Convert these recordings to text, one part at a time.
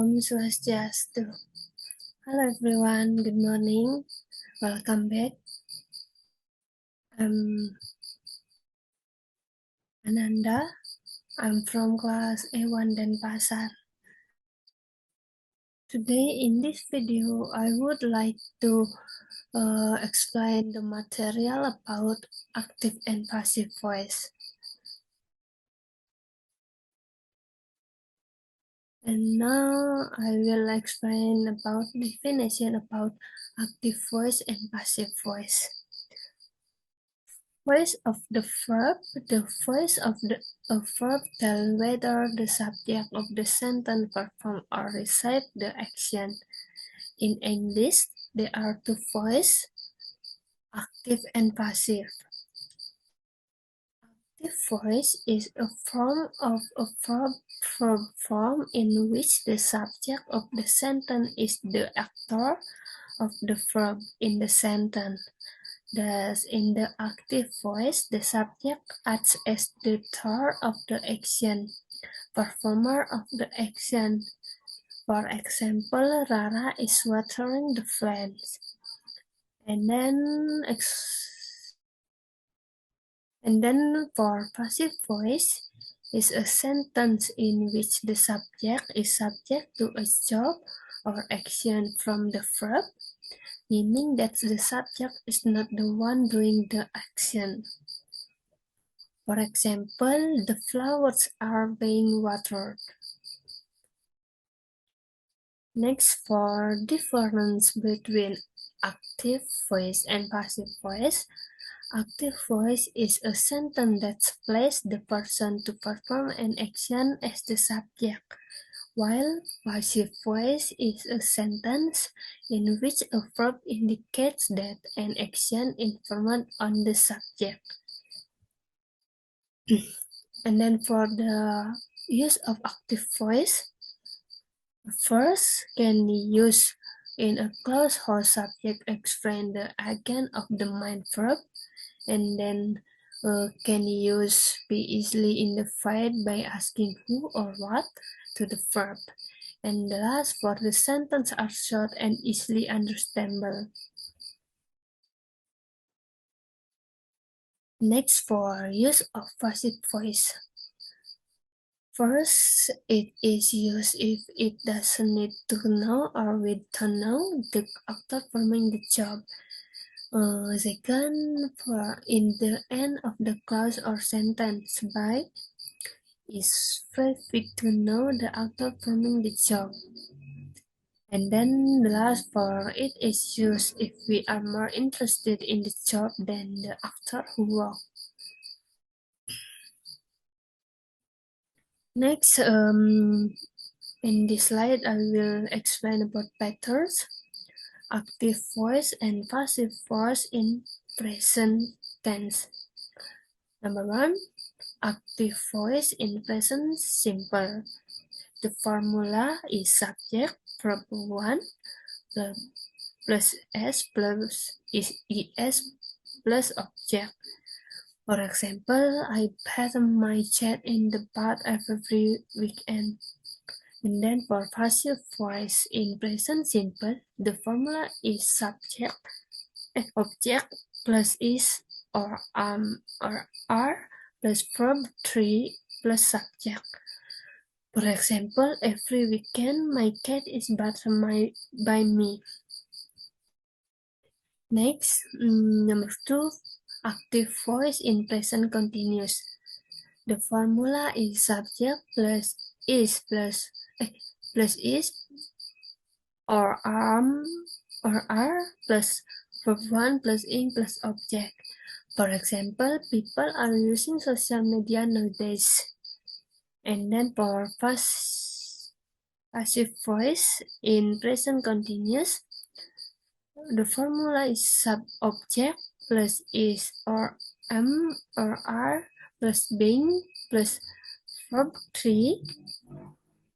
Om Swastiastu. Hello everyone, good morning. Welcome back. I'm Ananda. I'm from class A1 Denpasar. Today in this video, I would like to explain the material about active and passive voice. And now I will explain about definition about active voice and passive voice. Voice of the verb. The voice of a verb tells whether the subject of the sentence perform or receive the action. In English, there are two voices, active and passive. Active voice is a form of a verb form in which the subject of the sentence is the actor of the verb in the sentence. Thus, in the active voice, the subject acts as the doer of the action, performer of the action. For example, Rara is watering the plants. And then for passive voice is a sentence in which the subject is subject to a job or action from the verb, meaning that the subject is not the one doing the action. For example, the flowers are being watered. Next, for difference between active voice and passive voice. Active voice is a sentence that places the person to perform an action as the subject, while passive voice is a sentence in which a verb indicates that an action is performed on the subject. And then for the use of active voice, first can be used in a clause whose subject explain the agent of the main verb, and then can be easily identified by asking who or what to the verb. And the last for the sentence are short and easily understandable. Next, for use of passive voice. First, it is used if it doesn't need to know or with to know the actor performing the job. Second, for in the end of the clause or sentence by is perfect to know the actor performing the job. And then the last for it is used if we are more interested in the job than the actor who worked. Next, in this slide, I will explain about patterns, active voice, and passive voice in present tense. Number one, active voice in present simple. The formula is subject, verb 1, plus S plus is ES plus object. For example, I pat my cat in the bath every weekend. And then for passive voice in present simple, the formula is subject, object plus is or are plus verb 3 plus subject. For example, every weekend my cat is bathed by me. Next, number 2, active voice in present continuous. The formula is subject plus is or are plus verb 1 plus in plus object. For example, people are using social media nowadays. And then for passive voice in present continuous, the formula is subject plus is or am or are plus being plus verb 3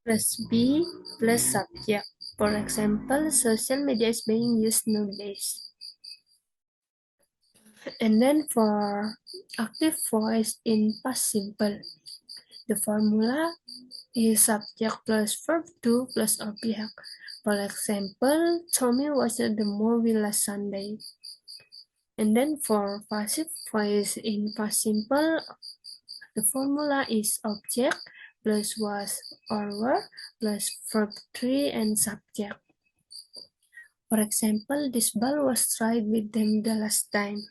plus be plus subject. For example, social media is being used nowadays. And then for active voice in past simple, The formula is subject plus verb to plus object. For example, Tommy watched the movie last Sunday. And then for passive voice in past simple, the formula is object plus was or were plus verb 3 and subject. For example, this ball was tried with them the last time.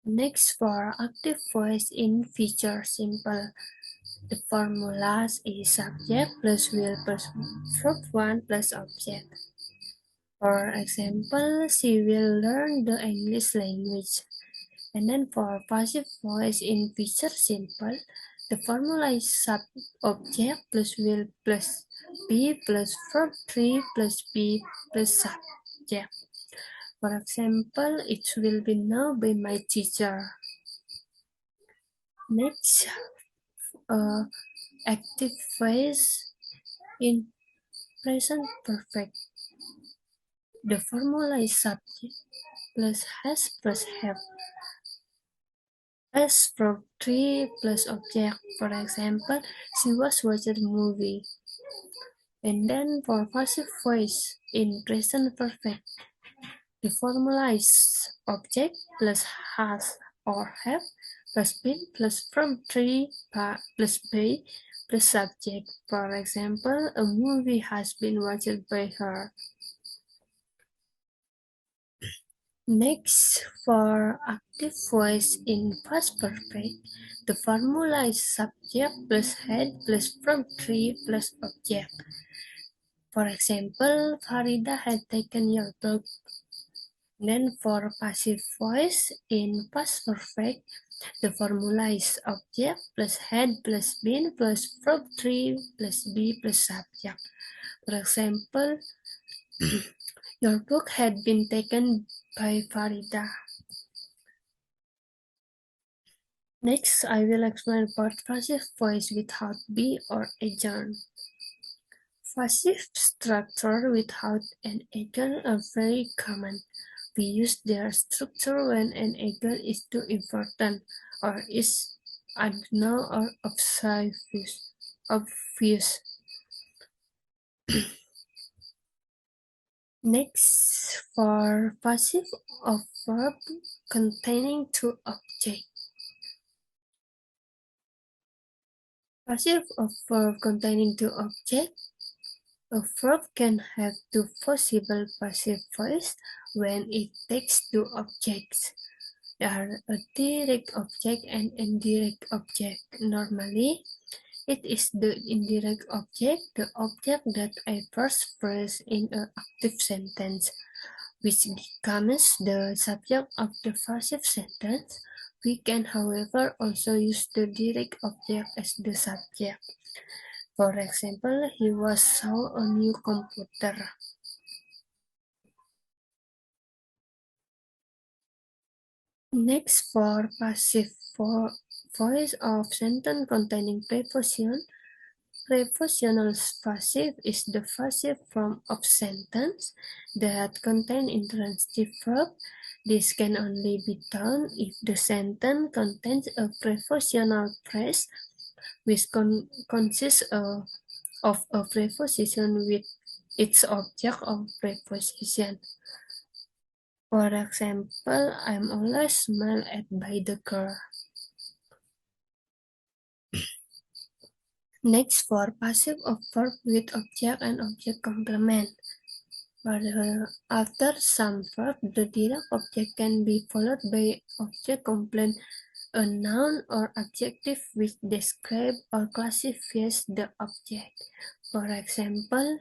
Next, for active voice in future simple, the formula is subject plus will plus verb 1 plus object. For example, she will learn the English language. And then for passive voice in future simple, the formula is object plus will plus be plus verb 3 plus be plus subject. For example, it will be now by my teacher. Next, active voice in present perfect. The formula is subject plus has plus have. As verb 3 plus object. For example, she was watching a movie. And then for passive voice in present perfect, the formula is object plus has or have plus been plus from 3 plus be plus subject. For example, a movie has been watched by her. Next, for active voice in past perfect, the formula is subject plus had plus from 3 plus object. For example, Farida had taken your book. Then for passive voice in past perfect, the formula is object plus had plus been plus verb 3 plus be plus subject. For example, your book had been taken by Farida. Next, I will explain about passive voice without be or agent. Passive structure without an agent are very common. We use their structure when an agent is too important or is unknown or obvious. Next, for passive of verb containing two objects. Passive of verb containing two objects. A verb can have two possible passive voice when it takes two objects. They are a direct object and indirect object. Normally, it is the indirect object, the object that appears first in an active sentence, which becomes the subject of the passive sentence. We can, however, also use the direct object as the subject. For example, he was saw a new computer. Next, for passive voice of sentence containing preposition, prepositional passive is the passive form of sentence that contain intransitive verb. This can only be done if the sentence contains a prepositional phrase which consists of a preposition with its object of preposition. For example, I'm always smiled at by the girl. Next, for passive of verb with object and object complement. After some verb, the direct object can be followed by object complement, a noun or adjective which describe or classifies the object. For example,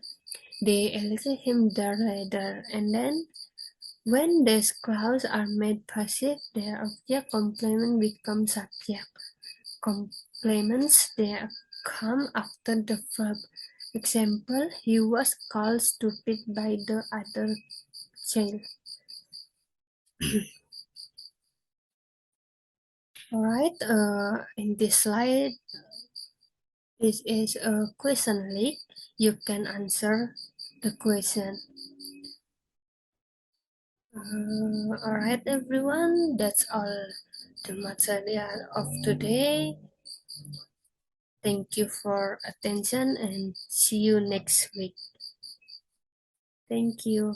they elected him the leader, and then when these clauses are made passive, their object complement becomes subject. Complements there come after the verb. Example, he was called stupid by the other child. Alright, in this slide, this is a question link. You can answer the question. Alright everyone, that's all the material of today. Thank you for attention and see you next week. Thank you.